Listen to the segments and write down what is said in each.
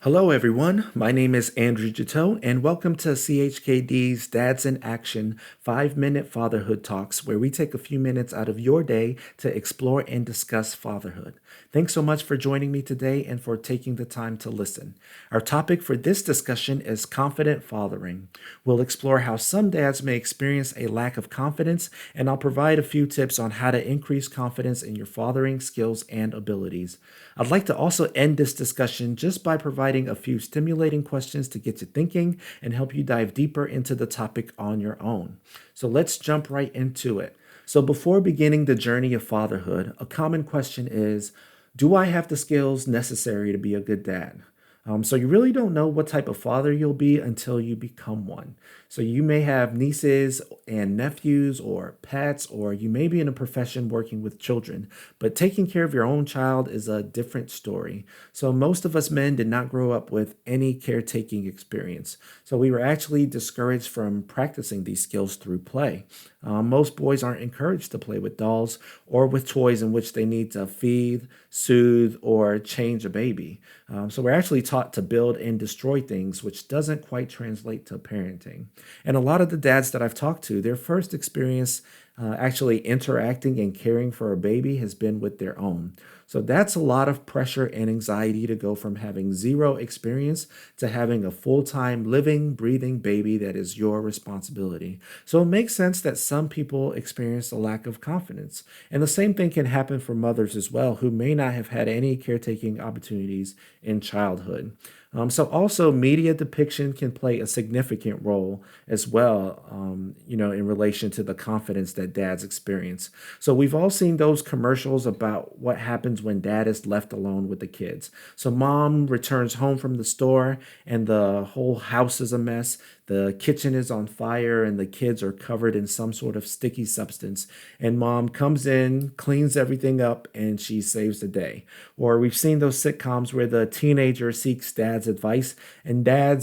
Hello, everyone. My name is Andrew Jatau, and welcome to CHKD's Dads in Action 5 Minute Fatherhood Talks, where we take a few minutes out of your day to explore and discuss fatherhood. Thanks so much for joining me today and for taking the time to listen. Our topic for this discussion is confident fathering. We'll explore how some dads may experience a lack of confidence, and I'll provide a few tips on how to increase confidence in your fathering skills and abilities. I'd like to also end this discussion just by providing a few stimulating questions to get you thinking and help you dive deeper into the topic on your own. So let's jump right into it. So, before beginning the journey of fatherhood, a common question is, do I have the skills necessary to be a good dad? So you really don't know what type of father you'll be until you become one. So you may have nieces and nephews or pets, or you may be in a profession working with children, but taking care of your own child is a different story. So most of us men did not grow up with any caretaking experience. So we were actually discouraged from practicing these skills through play. Most boys aren't encouraged to play with dolls or with toys in which they need to feed, soothe, or change a baby. So we're actually taught to build and destroy things, which doesn't quite translate to parenting. And a lot of the dads that I've talked to, their first experience actually interacting and caring for a baby has been with their own. So that's a lot of pressure and anxiety to go from having zero experience to having a full-time living, breathing baby that is your responsibility. So it makes sense that some people experience a lack of confidence. And the same thing can happen for mothers as well, who may not have had any caretaking opportunities in childhood. So also media depiction can play a significant role as well, in relation to the confidence that dads experience. So we've all seen those commercials about what happens when dad is left alone with the kids. So mom returns home from the store and the whole house is a mess. The kitchen is on fire and the kids are covered in some sort of sticky substance. And mom comes in, cleans everything up, and she saves the day. Or we've seen those sitcoms where the teenager seeks dad's advice and dad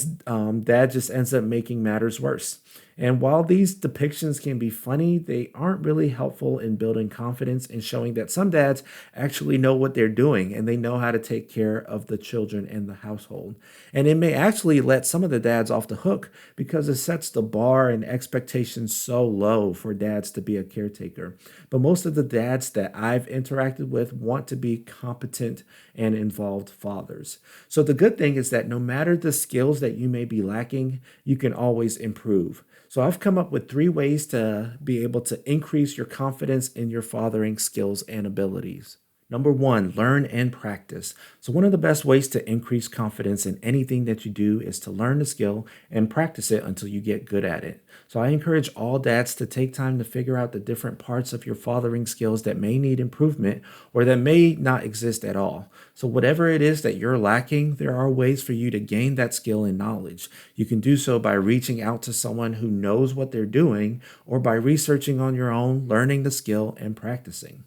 just ends up making matters worse. And while these depictions can be funny, they aren't really helpful in building confidence and showing that some dads actually know what they're doing and they know how to take care of the children and the household. And it may actually let some of the dads off the hook because it sets the bar and expectations so low for dads to be a caretaker. But most of the dads that I've interacted with want to be competent and involved fathers. So the good thing is that no matter the skills that you may be lacking, you can always improve. So I've come up with 3 ways to be able to increase your confidence in your fathering skills and abilities. Number 1, learn and practice. So one of the best ways to increase confidence in anything that you do is to learn the skill and practice it until you get good at it. So I encourage all dads to take time to figure out the different parts of your fathering skills that may need improvement or that may not exist at all. So whatever it is that you're lacking, there are ways for you to gain that skill and knowledge. You can do so by reaching out to someone who knows what they're doing or by researching on your own, learning the skill and practicing.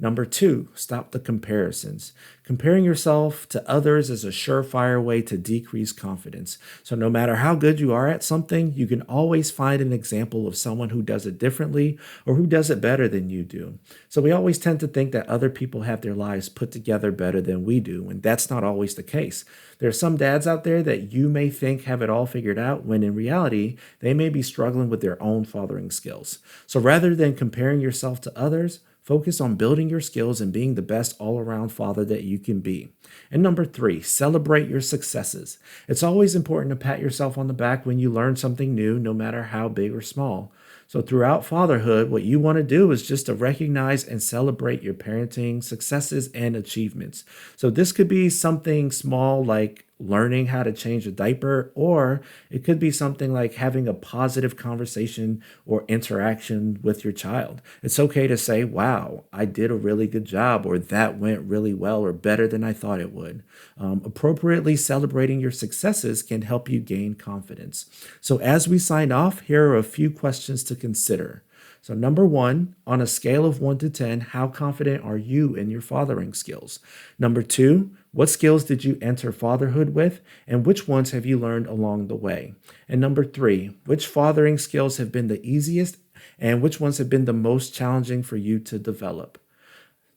Number 2, stop the comparisons. Comparing yourself to others is a surefire way to decrease confidence. So no matter how good you are at something, you can always find an example of someone who does it differently or who does it better than you do. So we always tend to think that other people have their lives put together better than we do, and that's not always the case. There are some dads out there that you may think have it all figured out when in reality, they may be struggling with their own fathering skills. So rather than comparing yourself to others, focus on building your skills and being the best all-around father that you can be. And number 3, celebrate your successes. It's always important to pat yourself on the back when you learn something new, no matter how big or small. So throughout fatherhood, what you want to do is just to recognize and celebrate your parenting successes and achievements. So this could be something small like learning how to change a diaper, or it could be something like having a positive conversation or interaction with your child. It's okay to say, wow, I did a really good job, or that went really well, or better than I thought it would. Appropriately celebrating your successes can help you gain confidence. So as we sign off, here are a few questions to consider. So number 1, on a scale of 1 to 10, how confident are you in your fathering skills? Number 2, what skills did you enter fatherhood with, and which ones have you learned along the way? And number 3, which fathering skills have been the easiest, and which ones have been the most challenging for you to develop?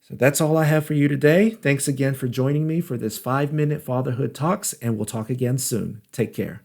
So that's all I have for you today. Thanks again for joining me for this 5 Minute Fatherhood Talks, and we'll talk again soon. Take care.